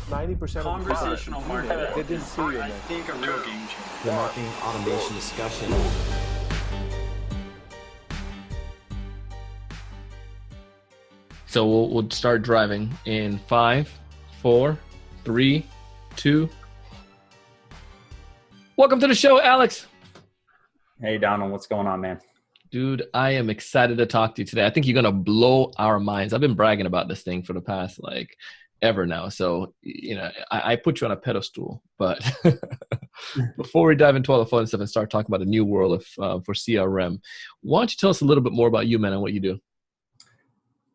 90% conversational marketing. They didn't see you, I man. think a real game changer. The marketing automation discussion. So we'll start driving in 5, 4, 3, 2. Welcome to the show, Alex. Hey, Donald, what's going on, man? Dude, I am excited to talk to you today. I think you're going to blow our minds. I've been bragging about this thing for the past, ever now. So, I put you on a pedestal. But before we dive into all the fun stuff and start talking about the new world of for CRM, why don't you tell us a little bit more about you, man, and what you do?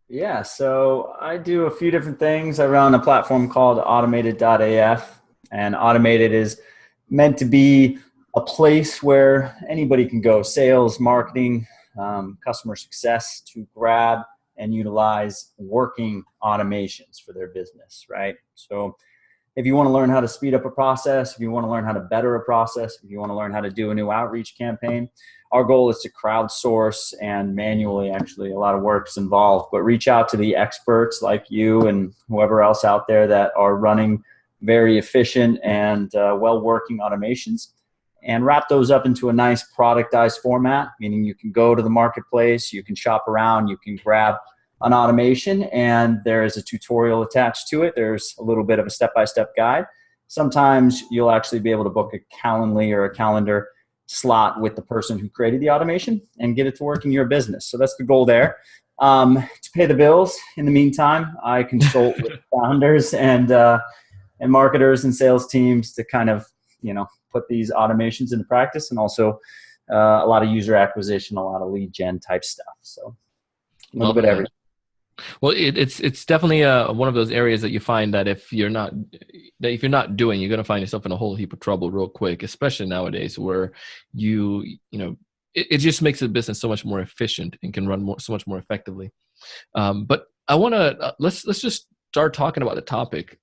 Yeah, so I do a few different things. I run a platform called automated.af, and Automated is meant to be a place where anybody can go, sales, marketing, customer success, to grab and utilize working automations for their business, right? So if you want to learn how to speed up a process, if you want to learn how to better a process, if you want to learn how to do a new outreach campaign, our goal is to crowdsource and manually, actually, a lot of work's involved, but reach out to the experts like you and whoever else out there that are running very efficient and well-working automations, and wrap those up into a nice productized format, meaning you can go to the marketplace, you can shop around, you can grab an automation, and there is a tutorial attached to it. There's a little bit of a step-by-step guide. Sometimes you'll actually be able to book a Calendly or a calendar slot with the person who created the automation and get it to work in your business. So that's the goal there. To pay the bills, in the meantime, I consult with founders and marketers and sales teams to kind of, put these automations into practice, and also a lot of user acquisition, a lot of lead gen type stuff. So a little bit of everything. Well, it's definitely one of those areas that you find that if you're not doing, you're going to find yourself in a whole heap of trouble real quick, especially nowadays where it just makes the business so much more efficient and can run so much more effectively. But I want to let's just start talking about the topic.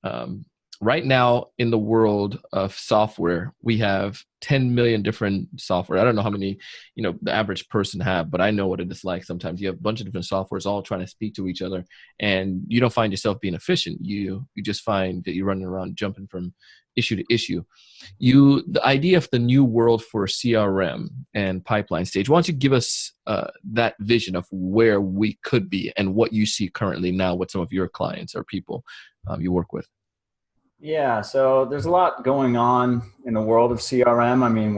Right now in the world of software, we have 10 million different software. I don't know how many, the average person have, but I know what it is like. Sometimes you have a bunch of different softwares all trying to speak to each other, and you don't find yourself being efficient. You just find that you're running around jumping from issue to issue. The idea of the new world for CRM and pipeline stage, why don't you give us that vision of where we could be and what you see currently now with some of your clients or people you work with? Yeah, so there's a lot going on in the world of CRM. I mean,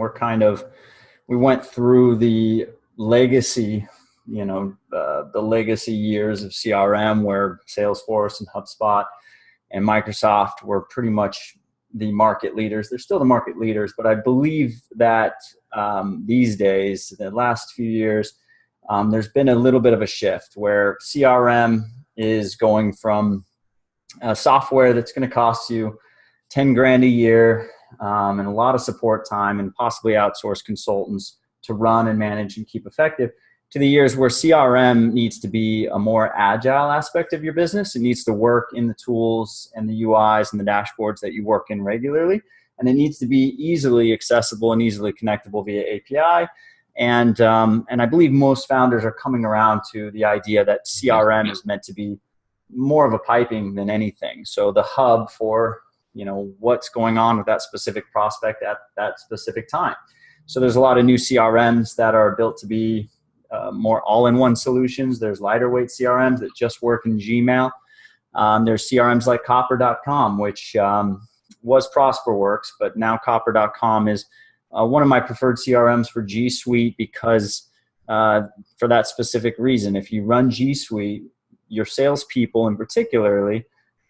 we went through the legacy, the legacy years of CRM where Salesforce and HubSpot and Microsoft were pretty much the market leaders. They're still the market leaders, but I believe that these days, the last few years, there's been a little bit of a shift where CRM is going from software that's going to cost you 10 grand a year and a lot of support time and possibly outsource consultants to run and manage and keep effective, to the years where CRM needs to be a more agile aspect of your business. It needs to work in the tools and the UIs and the dashboards that you work in regularly. And it needs to be easily accessible and easily connectable via API. And I believe most founders are coming around to the idea that CRM is meant to be more of a piping than anything. So the hub for, what's going on with that specific prospect at that specific time. So there's a lot of new CRMs that are built to be more all-in-one solutions. There's lighter weight CRMs that just work in Gmail. There's CRMs like Copper.com, which was ProsperWorks, but now Copper.com is one of my preferred CRMs for G Suite because for that specific reason. If you run G Suite, your salespeople in particularly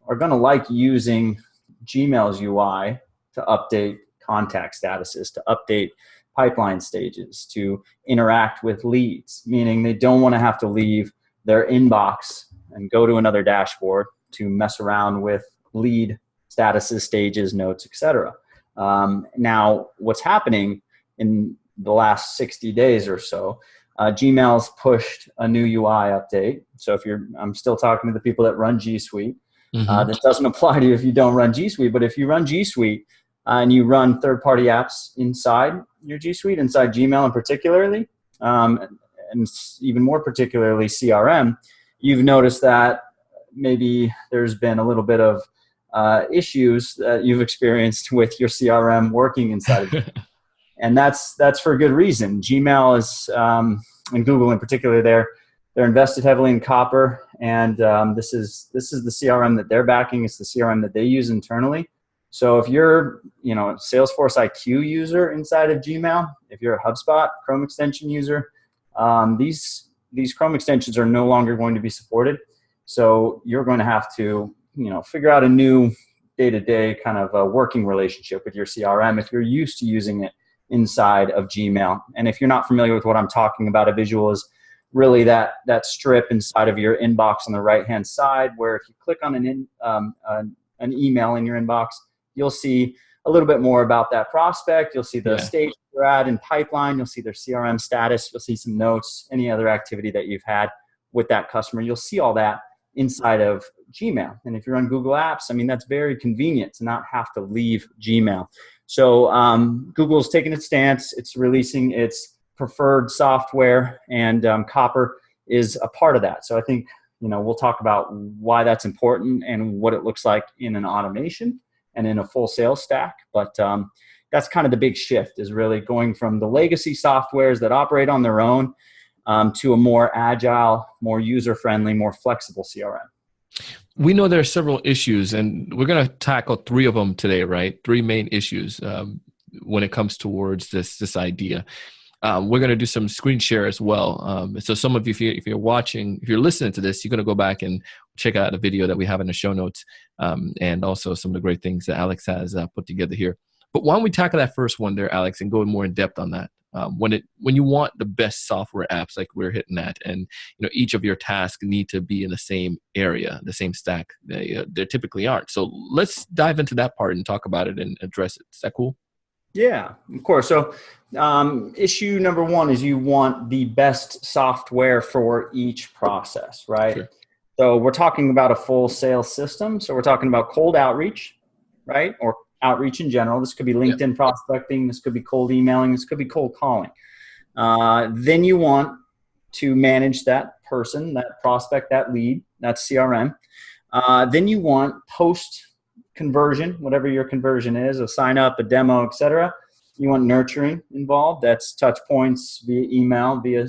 are going to like using Gmail's UI to update contact statuses, to update pipeline stages, to interact with leads, meaning they don't want to have to leave their inbox and go to another dashboard to mess around with lead statuses, stages, notes, etc. Now, what's happening in the last 60 days or so, Gmail's pushed a new UI update. So I'm still talking to the people that run G Suite. This doesn't apply to you if you don't run G Suite, but if you run G Suite and you run third-party apps inside your G Suite, inside Gmail in particularly, and even more particularly CRM, you've noticed that maybe there's been a little bit of issues that you've experienced with your CRM working inside of Gmail. And that's for a good reason. Gmail is, and Google in particular, they're invested heavily in Copper, and this is the CRM that they're backing. It's the CRM that they use internally. So if you're, Salesforce IQ user inside of Gmail, if you're a HubSpot Chrome extension user, these Chrome extensions are no longer going to be supported. So you're going to have to, figure out a new day-to-day kind of a working relationship with your CRM if you're used to using it inside of Gmail. And if you're not familiar with what I'm talking about, a visual is really that strip inside of your inbox on the right-hand side, where if you click on an email in your inbox, you'll see a little bit more about that prospect. You'll see the stage they're at in pipeline. You'll see their CRM status. You'll see some notes, any other activity that you've had with that customer. You'll see all that inside of Gmail. And if you're on Google Apps, that's very convenient to not have to leave Gmail. So Google's taking its stance. It's releasing its preferred software, and Copper is a part of that. So I think, we'll talk about why that's important and what it looks like in an automation and in a full sales stack. But that's kind of the big shift, is really going from the legacy softwares that operate on their own to a more agile, more user-friendly, more flexible CRM. We know there are several issues, and we're going to tackle 3 of them today, right? 3 main issues when it comes towards this idea. We're going to do some screen share as well. So some of you, if you're watching, if you're listening to this, you're going to go back and check out a video that we have in the show notes, and also some of the great things that Alex has put together here. But why don't we tackle that first one there, Alex, and go more in depth on that? When you want the best software apps like we're hitting at, and each of your tasks need to be in the same area, the same stack, they typically aren't. So let's dive into that part and talk about it and address it. Is that cool? Yeah, of course. So issue number 1 is you want the best software for each process, right? Sure. So we're talking about a full sales system. So we're talking about cold outreach, right? Or outreach in general. This could be LinkedIn prospecting. This could be cold emailing. This could be cold calling. Then you want to manage that person, that prospect, that lead, that's CRM. Then you want post conversion, whatever your conversion is, a sign up, a demo, etc. You want nurturing involved. That's touch points via email, via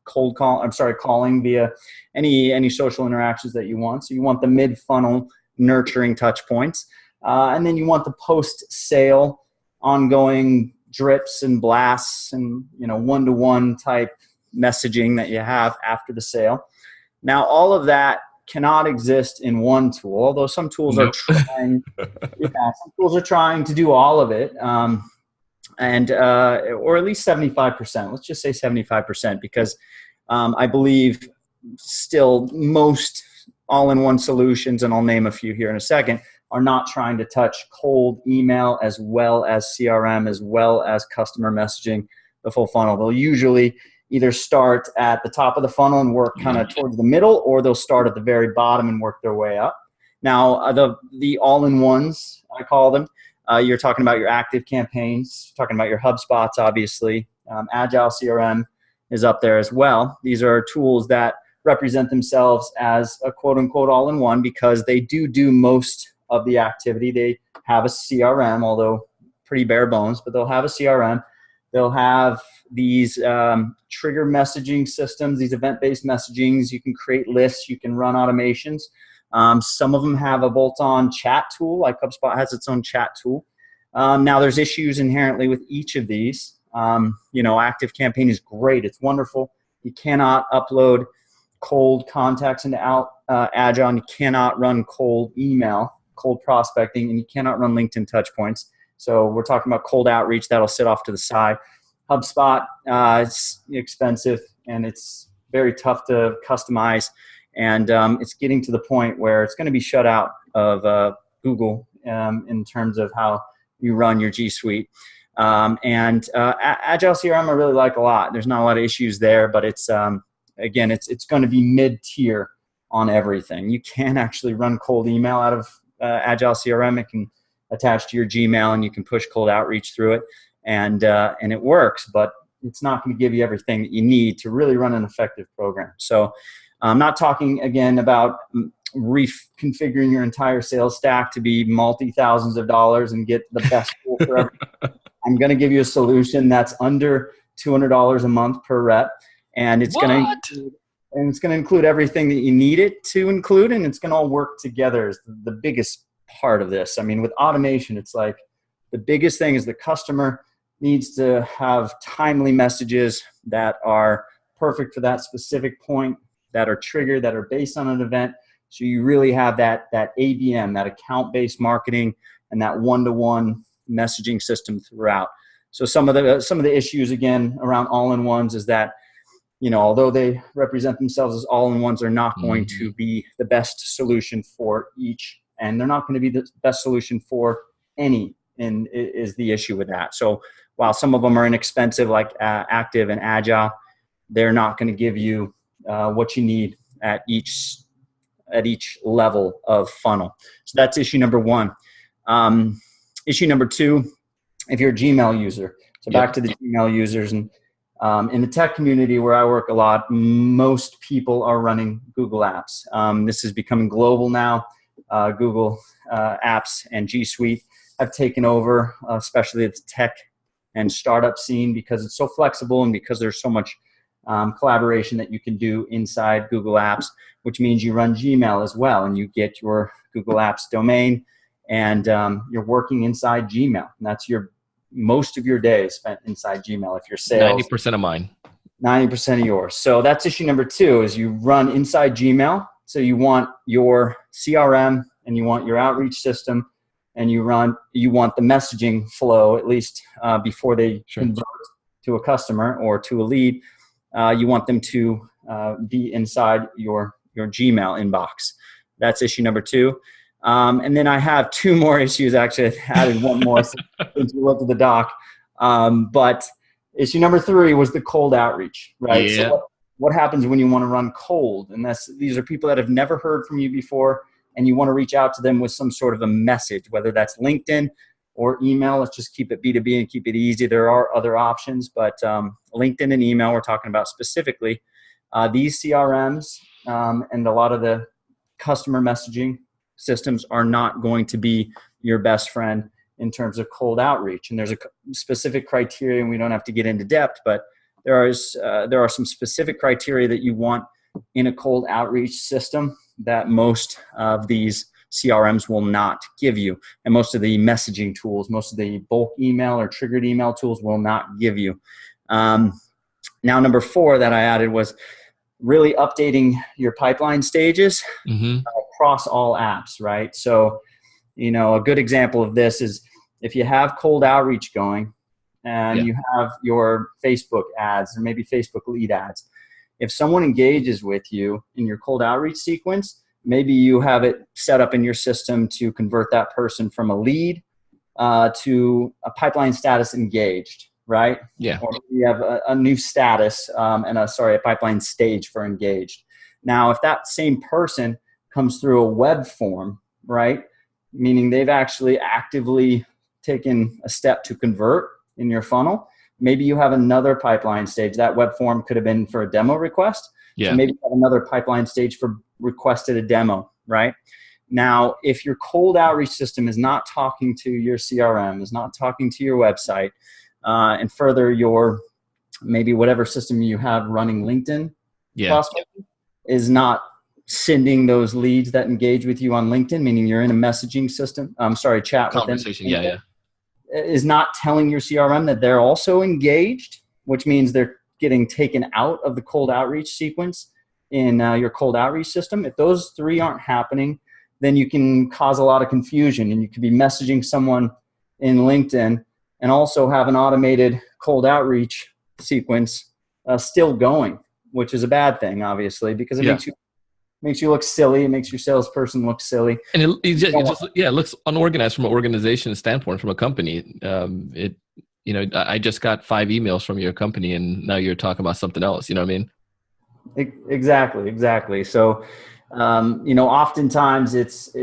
calling via any social interactions that you want. So you want the mid funnel nurturing touch points. And then you want the post-sale ongoing drips and blasts and, one-to-one type messaging that you have after the sale. Now, all of that cannot exist in one tool, although some tools are trying. Some tools are trying to do all of it, or at least 75%. Let's just say 75%, because I believe still most all-in-one solutions, and I'll name a few here in a second, are not trying to touch cold email as well as CRM, as well as customer messaging, the full funnel. They'll usually either start at the top of the funnel and work kind of towards the middle, or they'll start at the very bottom and work their way up. Now, the all-in-ones, I call them, you're talking about your active campaigns, talking about your HubSpots, obviously. Agile CRM is up there as well. These are tools that represent themselves as a quote-unquote all-in-one because they do most of the activity. They have a CRM, although pretty bare bones, but they'll have a CRM. They'll have these trigger messaging systems, these event-based messagings. You can create lists. You can run automations. Some of them have a bolt-on chat tool, like HubSpot has its own chat tool. Now, there's issues inherently with each of these. Active Campaign is great. It's wonderful. You cannot upload cold contacts into Agile, and you cannot run cold email, cold prospecting, and you cannot run LinkedIn touchpoints. So we're talking about cold outreach. That'll sit off to the side. HubSpot, it's expensive, and it's very tough to customize. And it's getting to the point where it's going to be shut out of Google in terms of how you run your G Suite. And Agile CRM I really like a lot. There's not a lot of issues there, but it's again, it's going to be mid-tier on everything. You can actually run cold email out of Agile CRM. It can attach to your Gmail, and you can push cold outreach through it, and it works. But it's not going to give you everything that you need to really run an effective program. So I'm not talking, again, about reconfiguring your entire sales stack to be multi-thousands of dollars and get the best tool for everything. I'm going to give you a solution that's under $200 a month per rep, and it's going to include everything that you need it to include, and it's going to all work together is the biggest part of this. I mean, with automation, it's like the biggest thing is the customer needs to have timely messages that are perfect for that specific point, that are triggered, that are based on an event. So you really have that ABM, that account-based marketing, and that one-to-one messaging system throughout. So some of the issues, again, around all-in-ones is that, although they represent themselves as all-in-ones, they're not going to be the best solution for each, and they're not going to be the best solution for any, and is the issue with that. So while some of them are inexpensive, like Active and Agile, they're not going to give you what you need at each level of funnel. So that's issue number one. Issue number two, if you're a Gmail user. So back to the Gmail users, and in the tech community where I work a lot, most people are running Google Apps. This is becoming global now. Google Apps and G Suite have taken over, especially the tech and startup scene, because it's so flexible and because there's so much collaboration that you can do inside Google Apps, which means you run Gmail as well, and you get your Google Apps domain, and you're working inside Gmail. And that's most of your day is spent inside Gmail. If you're sales, 90% of mine. 90% of yours. So that's issue number two, is you run inside Gmail. So you want your CRM and you want your outreach system, and you want the messaging flow, at least before they convert to a customer or to a lead. You want them to be inside your Gmail inbox. That's issue number two. And then I have two more issues. Actually, I added one more since we looked at the doc. But issue number three was the cold outreach, right? Yeah. So what happens when you want to run cold? And these are people that have never heard from you before, and you want to reach out to them with some sort of a message, whether that's LinkedIn or email. Let's just keep it B2B and keep it easy. There are other options, but LinkedIn and email we're talking about specifically. These CRMs and a lot of the customer messaging systems are not going to be your best friend in terms of cold outreach. And there's a specific criteria, and we don't have to get into depth, but there are some specific criteria that you want in a cold outreach system that most of these CRMs will not give you. And most of the messaging tools, most of the bulk email or triggered email tools will not give you. Now, number four that I added was really updating your pipeline stages across all apps, right? So, a good example of this is if you have cold outreach going and you have your Facebook ads or maybe Facebook lead ads. If someone engages with you in your cold outreach sequence, maybe you have it set up in your system to convert that person from a lead to a pipeline status engaged, right? Yeah. Or you have a new status a pipeline stage for engaged. Now, if that same person comes through a web form, right, meaning they've actually actively taken a step to convert in your funnel, maybe you have another pipeline stage. That web form could have been for a demo request. Yeah. So maybe you have another pipeline stage for requested a demo, right? Now, if your cold outreach system is not talking to your CRM, is not talking to your website, and further your maybe whatever system you have running LinkedIn prospecting is not sending those leads that engage with you on LinkedIn, meaning you're in a messaging system, chat conversation, with them, is not telling your CRM that they're also engaged, which means they're getting taken out of the cold outreach sequence in your cold outreach system. If those three aren't happening, then you can cause a lot of confusion, and you could be messaging someone in LinkedIn and also have an automated cold outreach sequence still going, which is a bad thing, obviously, because it makes you look silly. It makes your salesperson look silly. And it looks unorganized from an organization standpoint, from a company. I just got 5 emails from your company, and now you're talking about something else. You know what I mean? Exactly. So, oftentimes it's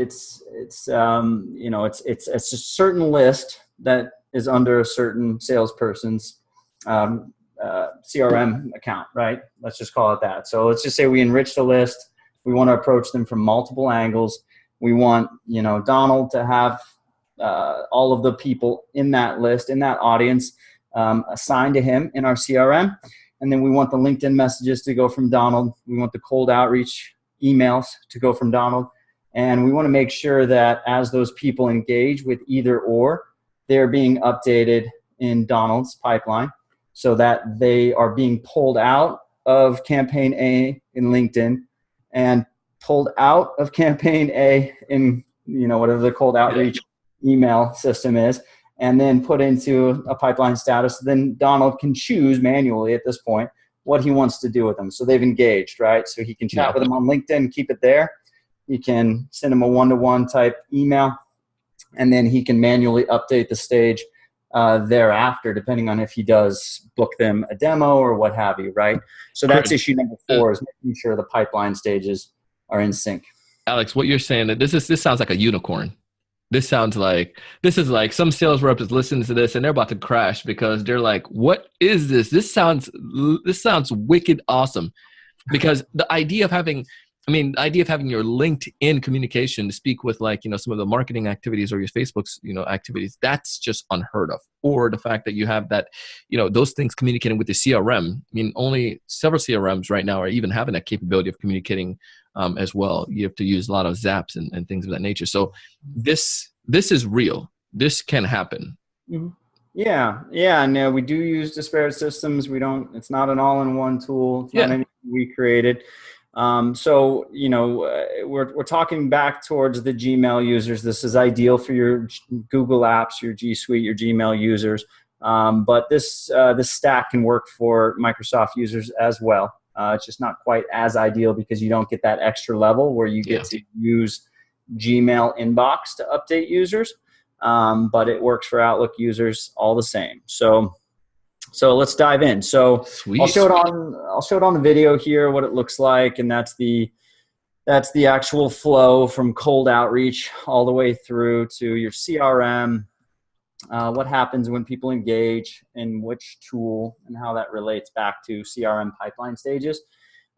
a certain list that is under a certain salesperson's CRM account, right? Let's just call it that. So let's just say we enrich the list. We want to approach them from multiple angles. We want, Donald to have all of the people in that list, in that audience, assigned to him in our CRM. And then we want the LinkedIn messages to go from Donald. We want the cold outreach emails to go from Donald. And we want to make sure that as those people engage with either or, they're being updated in Donald's pipeline so that they are being pulled out of campaign A in LinkedIn and pulled out of campaign A in, whatever the cold outreach email system is, and then put into a pipeline status. Then Donald can choose manually at this point what he wants to do with them. So they've engaged, right? So he can chat with them on LinkedIn, keep it there. He can send them a one-to-one type email, and then he can manually update the stage thereafter, depending on if he does book them a demo or what have you, right? So that's issue number 4, is making sure the pipeline stages are in sync. Alex, what you're saying, that this sounds like a unicorn. This is like some sales rep is listening to this and they're about to crash because they're like, what is this? This sounds wicked awesome. Because the idea of having your LinkedIn communication to speak with some of the marketing activities or your Facebook's, activities, that's just unheard of. Or the fact that you have that, those things communicating with the CRM. I mean, only several CRMs right now are even having that capability of communicating as well. You have to use a lot of zaps and things of that nature. So this is real. This can happen. Mm-hmm. Yeah. No, we do use disparate systems. It's not an all-in-one tool. It's not anything we created. So, we're talking back towards the Gmail users. This is ideal for your Google apps, your G Suite, your Gmail users. But this stack can work for Microsoft users as well. It's just not quite as ideal because you don't get that extra level where you get to use Gmail inbox to update users. But it works for Outlook users all the same. So let's dive in. So I'll show it on the video here, what it looks like. And that's the actual flow from cold outreach all the way through to your CRM, what happens when people engage in which tool and how that relates back to CRM pipeline stages.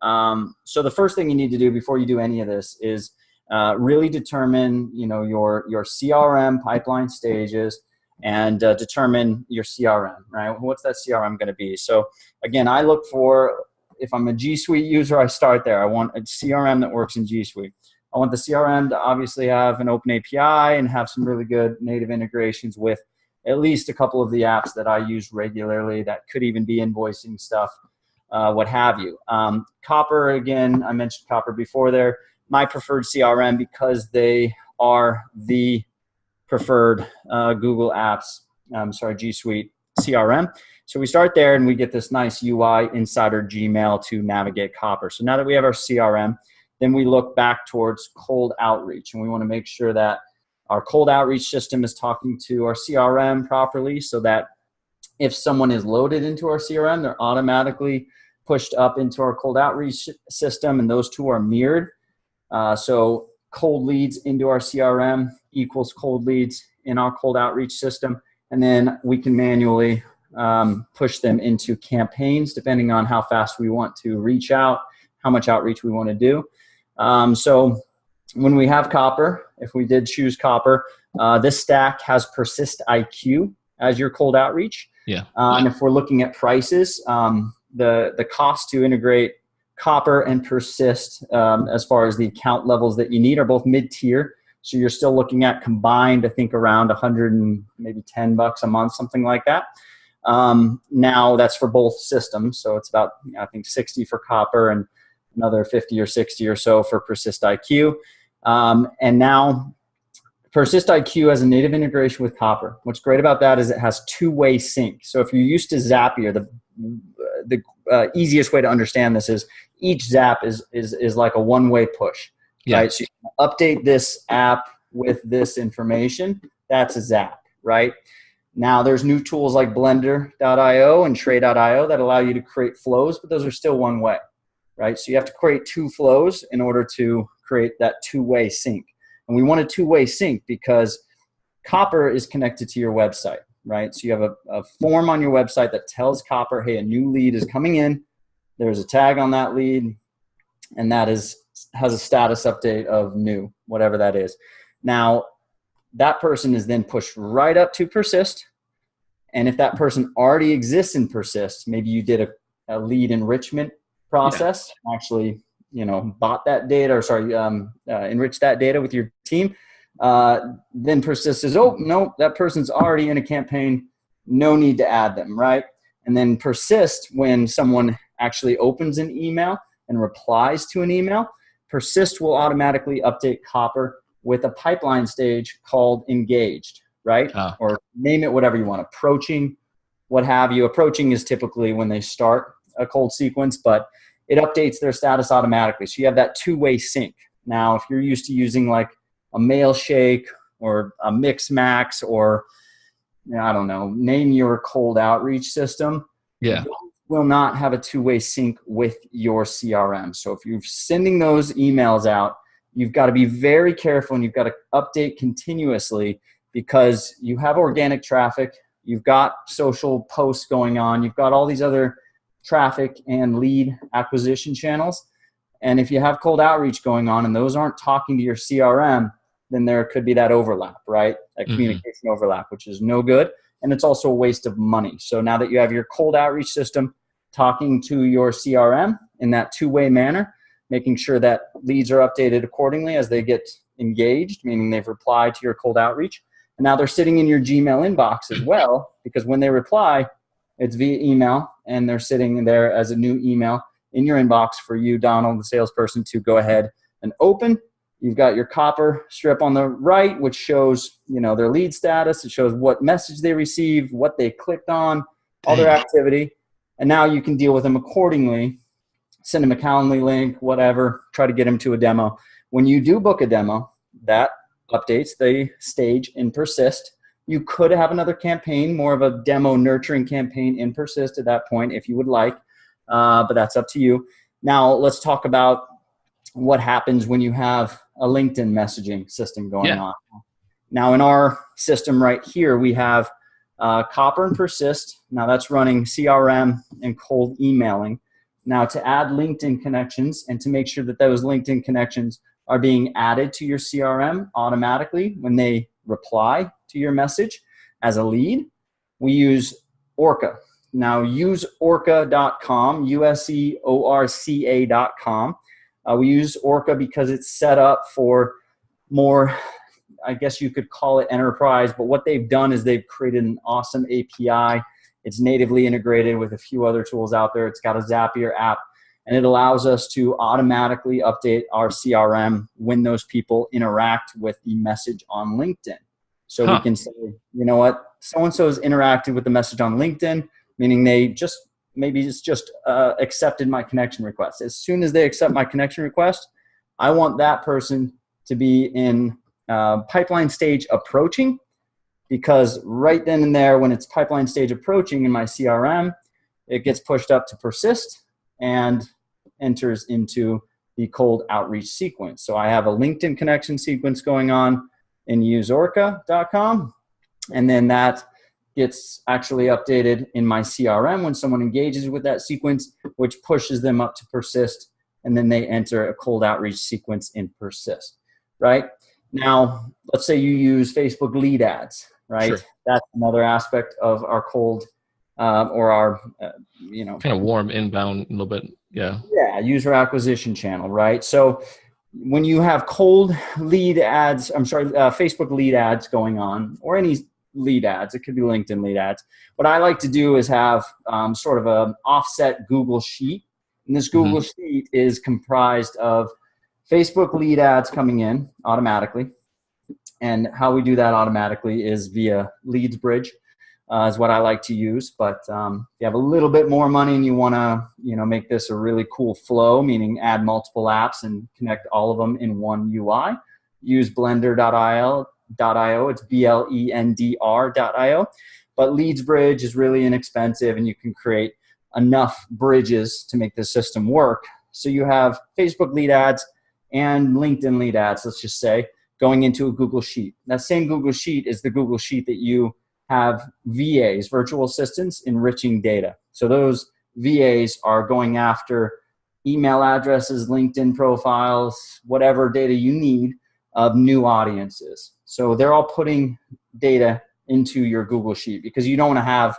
So the first thing you need to do before you do any of this is really determine, your CRM pipeline stages and determine your CRM, right? What's that CRM going to be? So again, I look for, if I'm a G Suite user, I start there. I want a CRM that works in G Suite. I want the CRM to obviously have an open API and have some really good native integrations with at least a couple of the apps that I use regularly that could even be invoicing stuff, what have you. Copper, again, I mentioned Copper before there. My preferred CRM because they are the preferred Google Apps, G Suite CRM. So we start there and we get this nice UI inside our Gmail to navigate Copper. So now that we have our CRM, then we look back towards cold outreach, and we want to make sure that our cold outreach system is talking to our CRM properly so that if someone is loaded into our CRM, they're automatically pushed up into our cold outreach system, and those two are mirrored. So cold leads into our CRM equals cold leads in our cold outreach system. And then we can manually push them into campaigns depending on how fast we want to reach out, how much outreach we want to do. So when we have Copper, if we did choose Copper, this stack has PersistIQ as your cold outreach. And if we're looking at prices, the cost to integrate Copper and Persist, as far as the account levels that you need, are both mid-tier. So you're still looking at combined, I think, around $110 a month, something like that. Now that's for both systems. So it's about, I think, 60 for Copper and another 50 or 60 or so for PersistIQ. And now PersistIQ has a native integration with Copper. What's great about that is it has two-way sync. So if you're used to Zapier, the easiest way to understand this is each zap is like a one-way push. Right? So you can update this app with this information. That's a zap, right? Now there's new tools like Blender.io and Tray.io that allow you to create flows, but those are still one way, right? So you have to create two flows in order to create that two-way sync. And we want a two-way sync because Copper is connected to your website, right? So you have a form on your website that tells Copper, hey, a new lead is coming in. There's a tag on that lead, and that has a status update of new, whatever that is. Now, that person is then pushed right up to Persist. And if that person already exists in Persist, maybe you did a lead enrichment process, actually, bought that data, enriched that data with your team, then Persist says, oh, no, that person's already in a campaign. No need to add them, right? And then Persist, when someone actually opens an email and replies to an email, Persist will automatically update Copper with a pipeline stage called engaged, right? Oh. Or name it whatever you want, approaching, what have you. Approaching is typically when they start a cold sequence, but it updates their status automatically. So you have that two-way sync. Now, if you're used to using like a Mailshake or a Mixmax or, I don't know, name your cold outreach system, Yeah, will not have a two-way sync with your CRM. So if you're sending those emails out, you've got to be very careful and you've got to update continuously because you have organic traffic, you've got social posts going on, you've got all these other traffic and lead acquisition channels. And if you have cold outreach going on and those aren't talking to your CRM, then there could be that overlap, right? That communication overlap, which is no good. And it's also a waste of money. So now that you have your cold outreach system talking to your CRM in that two-way manner, making sure that leads are updated accordingly as they get engaged, meaning they've replied to your cold outreach. And now they're sitting in your Gmail inbox as well, because when they reply, it's via email, and they're sitting there as a new email in your inbox for you, Donald, the salesperson, to go ahead and open. You've got your Copper strip on the right, which shows, their lead status. It shows what message they received, what they clicked on, all their activity. And now you can deal with them accordingly. Send them a Calendly link, whatever, try to get them to a demo. When you do book a demo, that updates the stage in Persist. You could have another campaign, more of a demo nurturing campaign in Persist at that point if you would like, but that's up to you. Now let's talk about what happens when you have a LinkedIn messaging system going on. Now in our system right here, we have Copper and Persist. Now that's running CRM and cold emailing. Now to add LinkedIn connections and to make sure that those LinkedIn connections are being added to your CRM automatically when they reply to your message as a lead, we use Orca. Now use orca.com, USEORCA.com. We use Orca because it's set up for more, I guess you could call it enterprise, but what they've done is they've created an awesome API. It's natively integrated with a few other tools out there. It's got a Zapier app, and it allows us to automatically update our CRM when those people interact with the message on LinkedIn. So we can say, you know what, so-and-so has interacted with the message on LinkedIn, meaning they just, maybe it's just accepted my connection request. As soon as they accept my connection request, I want that person to be in pipeline stage approaching, because right then and there, when it's pipeline stage approaching in my CRM, it gets pushed up to Persist and enters into the cold outreach sequence. So I have a LinkedIn connection sequence going on in useorca.com, and then that gets actually updated in my CRM when someone engages with that sequence, which pushes them up to Persist, and then they enter a cold outreach sequence in Persist, right? Now, let's say you use Facebook lead ads, right? Sure. That's another aspect of our cold or our, kind of warm inbound a little bit. Yeah, user acquisition channel, right? So when you have cold lead ads, Facebook lead ads going on, or any lead ads, it could be LinkedIn lead ads. What I like to do is have sort of an offset Google sheet. And this Google sheet is comprised of Facebook lead ads coming in automatically. And how we do that automatically is via Leadsbridge, is what I like to use. But if you have a little bit more money and you want to, make this a really cool flow, meaning add multiple apps and connect all of them in one UI, use blender.io. It's blendr.io. But Leadsbridge is really inexpensive, and you can create enough bridges to make the system work. So you have Facebook lead ads and LinkedIn lead ads, let's just say, going into a Google Sheet. That same Google Sheet is the Google Sheet that you have VAs, virtual assistants, enriching data. So those VAs are going after email addresses, LinkedIn profiles, whatever data you need of new audiences. So they're all putting data into your Google Sheet because you don't want to have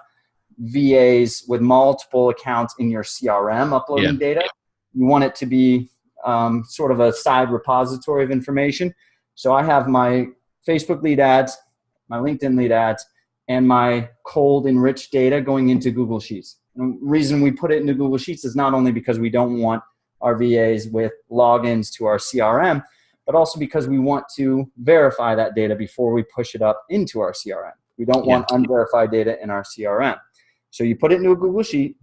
VAs with multiple accounts in your CRM uploading data. You want it to be sort of a side repository of information. So I have my Facebook lead ads, my LinkedIn lead ads, and my cold enriched data going into Google Sheets. And the reason we put it into Google Sheets is not only because we don't want our VAs with logins to our CRM, but also because we want to verify that data before we push it up into our CRM. We don't want unverified data in our CRM. So you put it into a Google Sheet.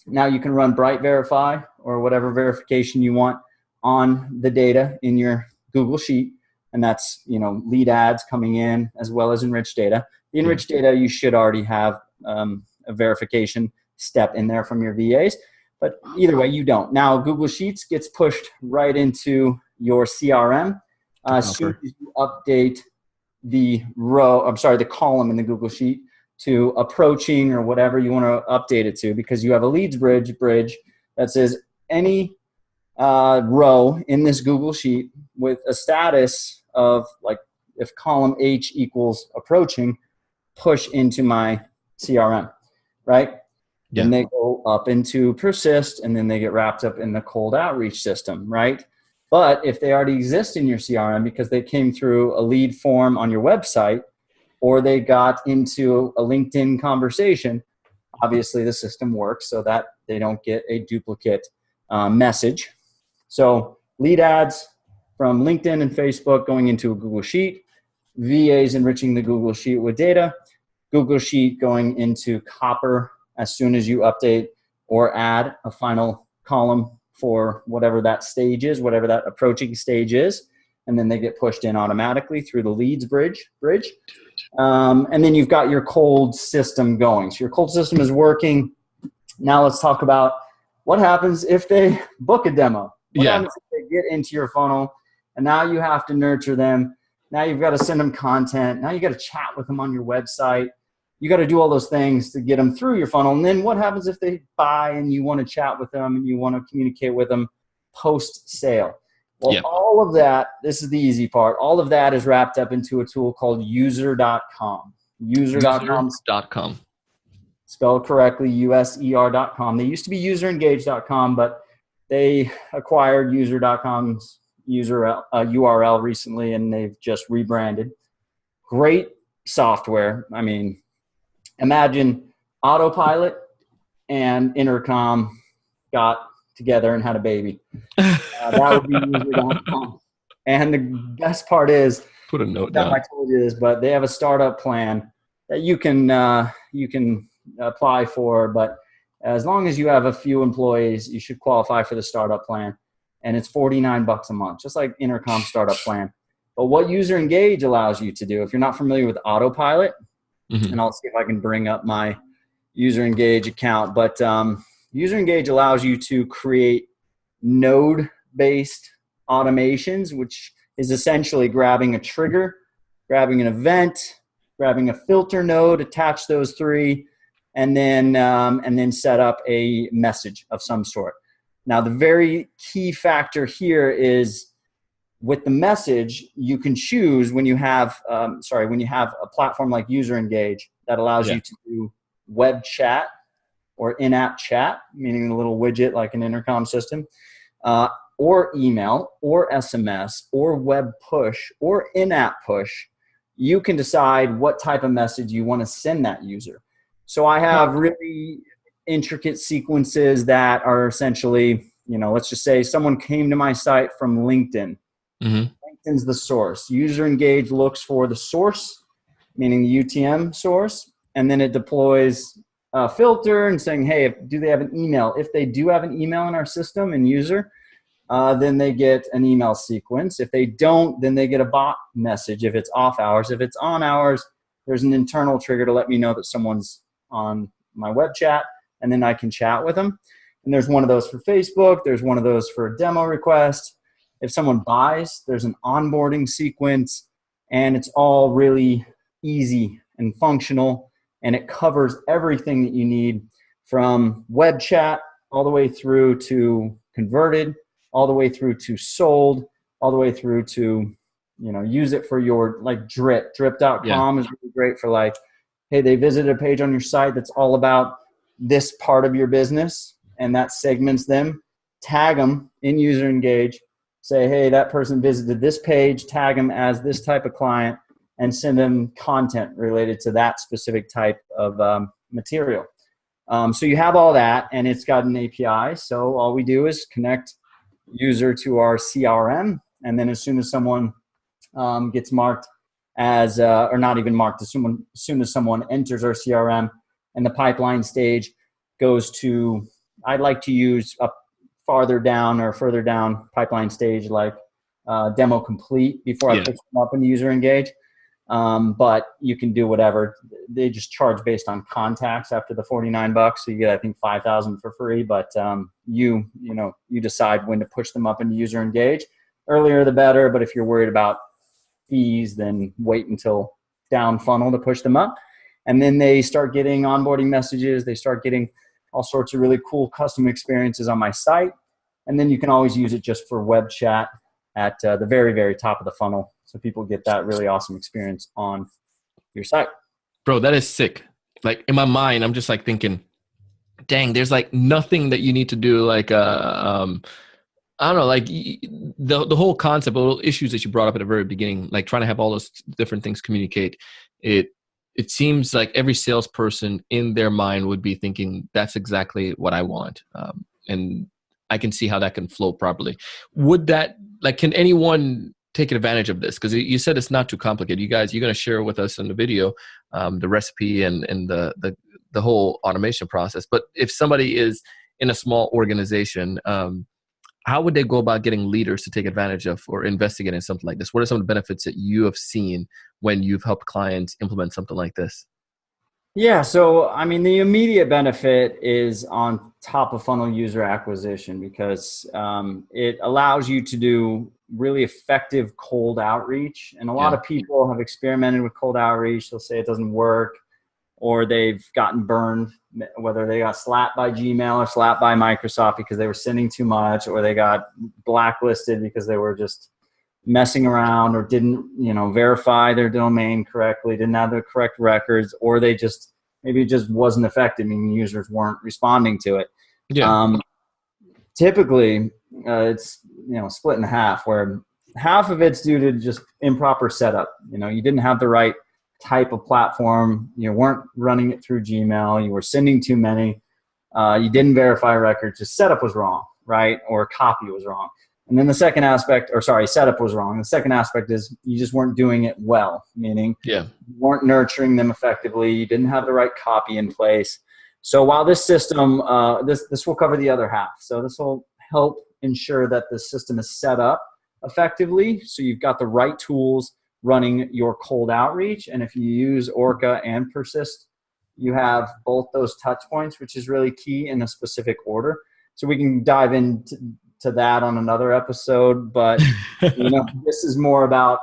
Now you can run Bright Verify or whatever verification you want on the data in your Google Sheet. And that's, lead ads coming in as well as enriched data. The enriched data, you should already have a verification step in there from your VAs. But either way, you don't. Now, Google Sheets gets pushed right into your CRM as soon as you update the column in the Google Sheet to approaching or whatever you want to update it to, because you have a Leadsbridge bridge that says any row in this Google Sheet with a status of, like, if column H equals approaching, push into my CRM, right? Then they go up into persist, and then they get wrapped up in the cold outreach system, right? But if they already exist in your CRM because they came through a lead form on your website, or they got into a LinkedIn conversation, obviously the system works so that they don't get a duplicate message. So lead ads from LinkedIn and Facebook going into a Google Sheet, VAs enriching the Google Sheet with data, Google Sheet going into Copper as soon as you update or add a final column for whatever that stage is, whatever that approaching stage is, and then they get pushed in automatically through the Leadsbridge bridge. And then you've got your cold system going. So your cold system is working. Now let's talk about what happens if they book a demo. What happens if they get into your funnel, and now you have to nurture them. Now you've got to send them content. Now you got to chat with them on your website. You got to do all those things to get them through your funnel. And then what happens if they buy and you want to chat with them and you want to communicate with them post-sale? Well, all of that, this is the easy part, all of that is wrapped up into a tool called user.com. User.com. Spelled correctly, user.com. They used to be userengage.com, but they acquired user.com's URL recently, and they've just rebranded. Great software. I mean, imagine Autopilot and Intercom got together and had a baby. That would be user.com. And the best part is, put a note down. I told you this, but they have a startup plan that you can apply for. But as long as you have a few employees, you should qualify for the startup plan. And it's $49 a month, just like Intercom startup plan. But what User Engage allows you to do, if you're not familiar with Autopilot, and I'll see if I can bring up my User Engage account, but User Engage allows you to create node-based automations, which is essentially grabbing a trigger, grabbing an event, grabbing a filter node, attach those three, and then set up a message of some sort. Now, the very key factor here is with the message, you can choose when you have a platform like User Engage that allows you to do web chat or in-app chat, meaning a little widget like an intercom system, or email, or SMS, or web push, or in-app push. You can decide what type of message you want to send that user. So I have really intricate sequences that are essentially, let's just say someone came to my site from LinkedIn. LinkedIn's the source. User Engage looks for the source, meaning the UTM source, and then it deploys a filter and saying, hey, do they have an email? If they do have an email in our system and user, then they get an email sequence. If they don't, then they get a bot message if it's off hours. If it's on hours, there's an internal trigger to let me know that someone's on my web chat, and then I can chat with them. And there's one of those for Facebook. There's one of those for a demo request. If someone buys, there's an onboarding sequence, and it's all really easy and functional, and it covers everything that you need from web chat all the way through to converted, all the way through to sold, all the way through to, use it for your like drip.com is really great for like, hey, they visited a page on your site that's all about this part of your business, and that segments them. Tag them in user engage, say, hey, that person visited this page, tag them as this type of client, and send them content related to that specific type of material. So you have all that, and it's got an API. So all we do is connect user to our CRM, and then as soon as someone gets marked as, or not even marked, as soon as someone enters our CRM, and the pipeline stage goes to, I'd like to use a farther down or further down pipeline stage like demo complete before I pick them up in user engage. But you can do whatever. They just charge based on contacts after the $49. So you get, I think, 5,000 for free, but you decide when to push them up into user engage. Earlier the better, but if you're worried about fees, then wait until down funnel to push them up. And then they start getting onboarding messages. They start getting all sorts of really cool custom experiences on my site. And then you can always use it just for web chat at the very, very top of the funnel. So people get that really awesome experience on your site. Bro, that is sick. Like in my mind, I'm just like thinking, dang, there's like nothing that you need to do. Like, I don't know, like the whole concept, the issues that you brought up at the very beginning, like trying to have all those different things communicate. It seems like every salesperson in their mind would be thinking, that's exactly what I want. And I can see how that can flow properly. Would that, like, can anyone take advantage of this? Because you said it's not too complicated. You're going to share with us in the video the recipe and the whole automation process. But if somebody is in a small organization, how would they go about getting leaders to take advantage of or investigate in something like this? What are some of the benefits that you have seen when you've helped clients implement something like this? Yeah, so I mean, the immediate benefit is on top of funnel user acquisition because it allows you to do really effective cold outreach. And a lot of people have experimented with cold outreach. They'll say it doesn't work, or they've gotten burned, whether they got slapped by Gmail or slapped by Microsoft because they were sending too much, or they got blacklisted because they were just messing around or didn't, verify their domain correctly, didn't have the correct records, or maybe it just wasn't effective, meaning users weren't responding to it. Typically, it's split in half, where half of it's due to just improper setup. You didn't have the right type of platform, you weren't running it through Gmail, you were sending too many, you didn't verify records, just setup was wrong, right? Or copy was wrong. And then the second aspect, setup was wrong. The second aspect is you just weren't doing it well, meaning you weren't nurturing them effectively, you didn't have the right copy in place. So while this system, this will cover the other half. So this will help ensure that the system is set up effectively, so you've got the right tools running your cold outreach. And if you use Orca and Persist, you have both those touch points, which is really key, in a specific order. So we can dive into that on another episode, but this is more about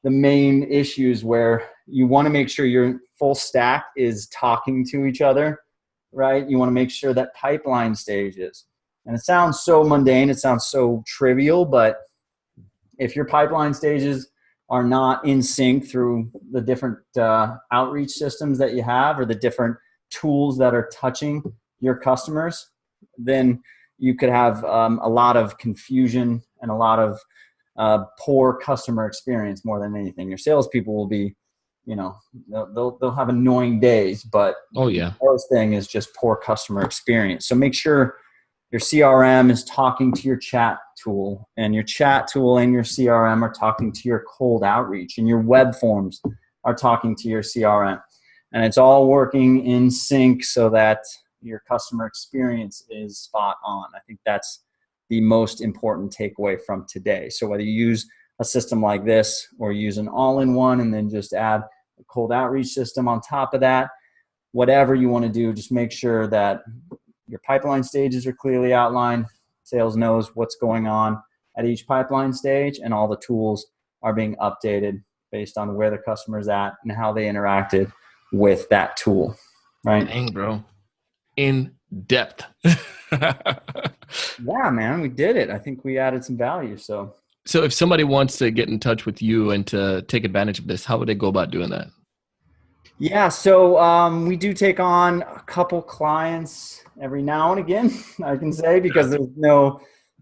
the main issues where you want to make sure your full stack is talking to each other, right? You want to make sure that pipeline stages, and it sounds so mundane, it sounds so trivial, but if your pipeline stages are not in sync through the different outreach systems that you have, or the different tools that are touching your customers, then you could have a lot of confusion and a lot of poor customer experience more than anything. Your salespeople will be, they'll have annoying days, but the worst thing is just poor customer experience. So make sure your CRM is talking to your chat tool, and your chat tool and your CRM are talking to your cold outreach, and your web forms are talking to your CRM. And it's all working in sync so that your customer experience is spot on. I think that's the most important takeaway from today. So whether you use a system like this or use an all-in-one and then just add a cold outreach system on top of that, whatever you want to do, just make sure that your pipeline stages are clearly outlined. Sales knows what's going on at each pipeline stage, and all the tools are being updated based on where the customer's at and how they interacted with that tool, right? Dang, bro. In depth. Yeah, man, we did it. I think we added some value. So if somebody wants to get in touch with you and to take advantage of this, how would they go about doing that? yeah, so we do take on a couple clients every now and again, I can say, because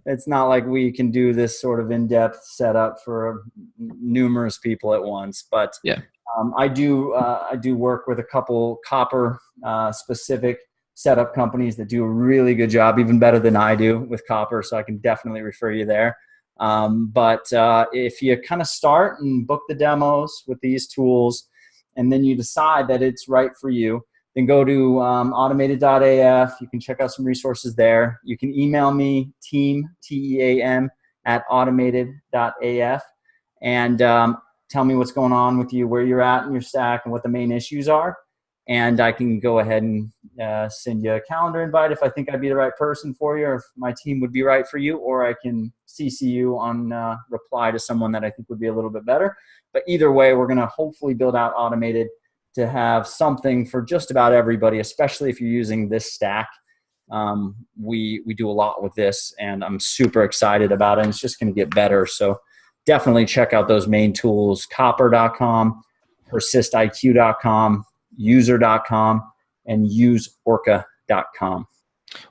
it's not like we can do this sort of in-depth setup for numerous people at once. But yeah, I do work with a couple Copper specific setup companies that do a really good job, even better than I do with Copper. So I can definitely refer you there. But if you kind of start and book the demos with these tools, and then you decide that it's right for you, then go to automated.af. You can check out some resources there. You can email me, team, T-E-A-M, @automated.af, and tell me what's going on with you, where you're at in your stack, and what the main issues are. And I can go ahead and send you a calendar invite if I think I'd be the right person for you, or if my team would be right for you, or I can CC you on reply to someone that I think would be a little bit better. But either way, we're going to hopefully build out Automated to have something for just about everybody, especially if you're using this stack. We do a lot with this, and I'm super excited about it. And it's just going to get better. So definitely check out those main tools: copper.com, persistiq.com, user.com, and useorca.com.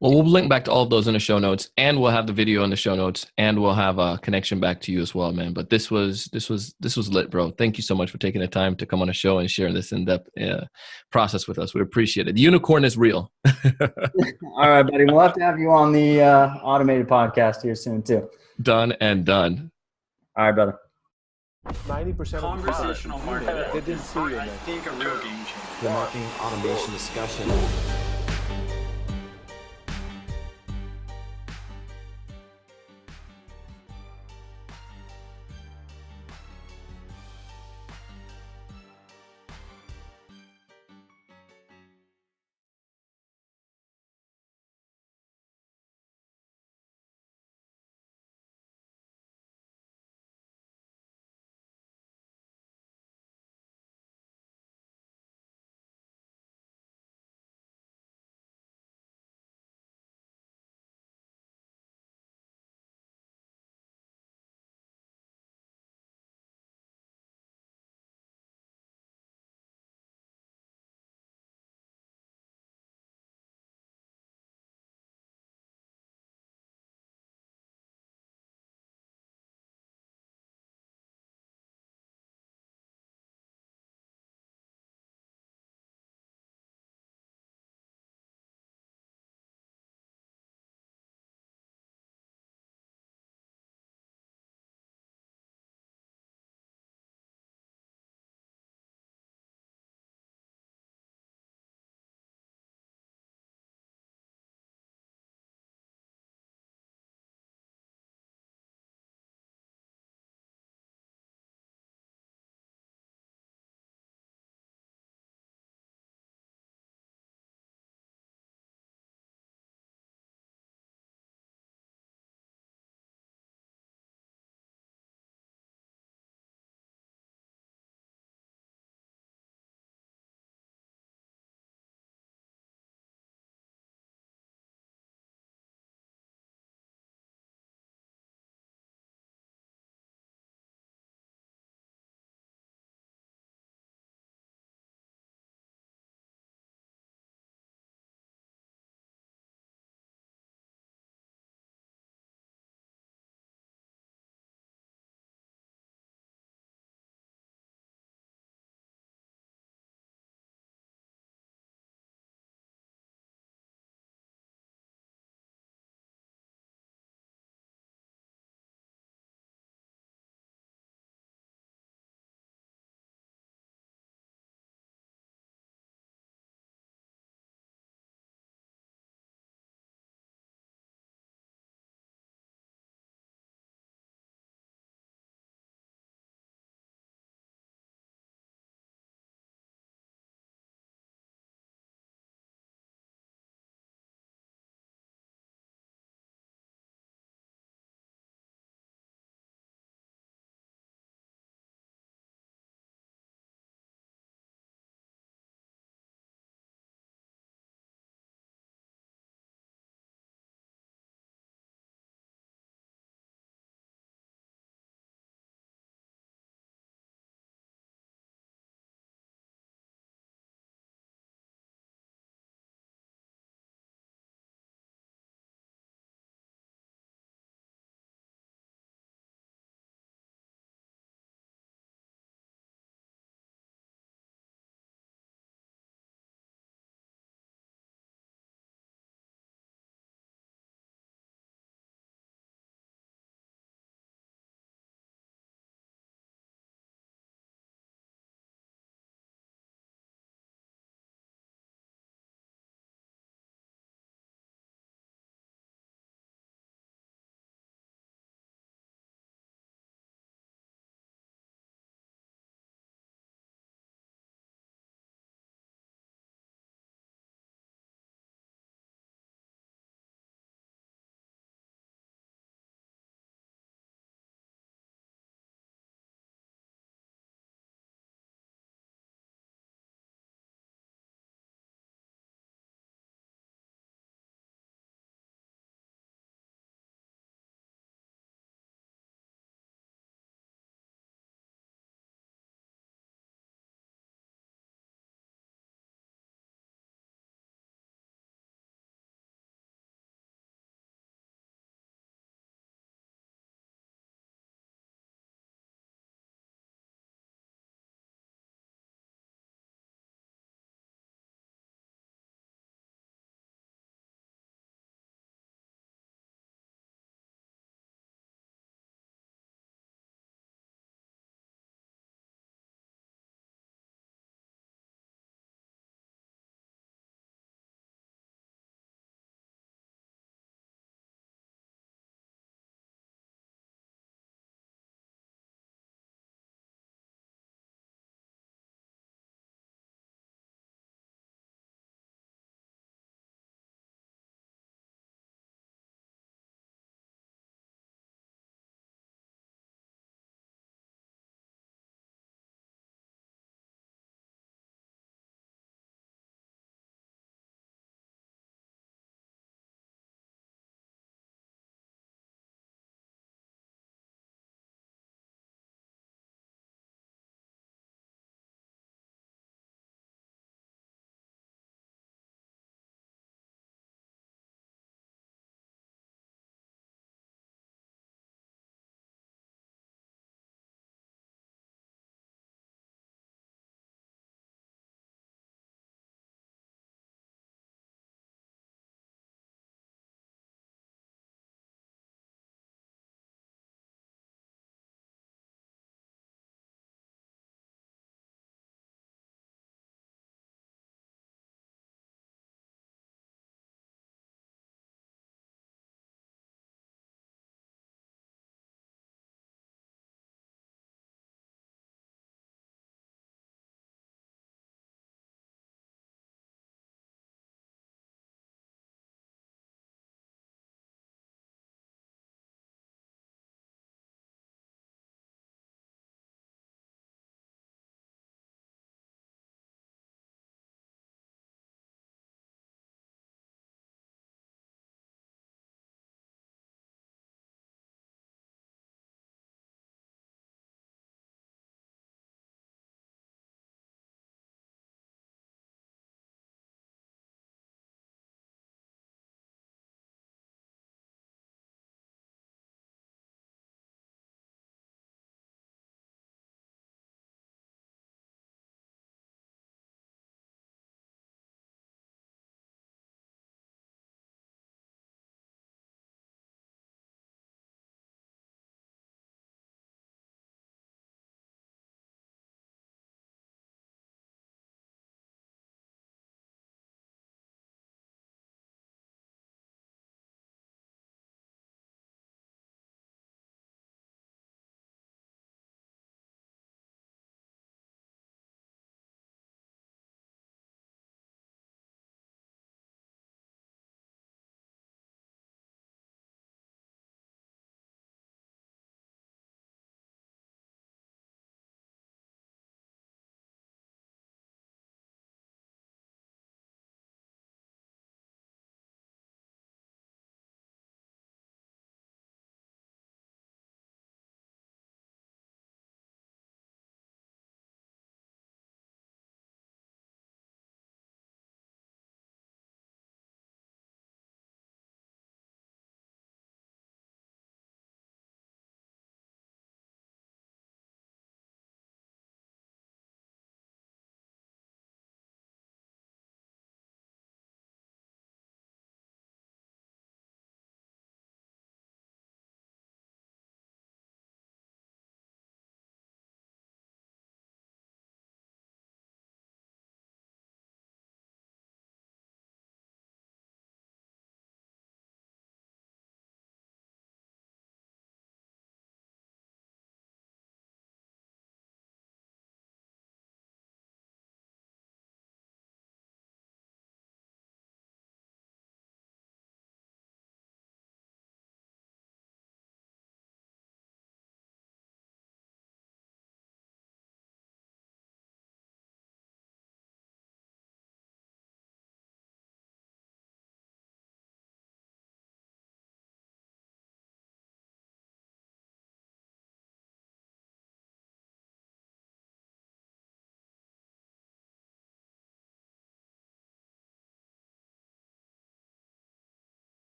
Well, we'll link back to all of those in the show notes, and we'll have the video in the show notes, and we'll have a connection back to you as well, man. But this was lit, bro. Thank you so much for taking the time to come on the show and share this in-depth process with us. We appreciate it. The unicorn is real. All right, buddy. We'll have to have you on the Automated podcast here soon too. Done and done. All right, brother. 90% Conversational marketing. they didn't see you, I man. think a real game changer. The marketing automation discussion.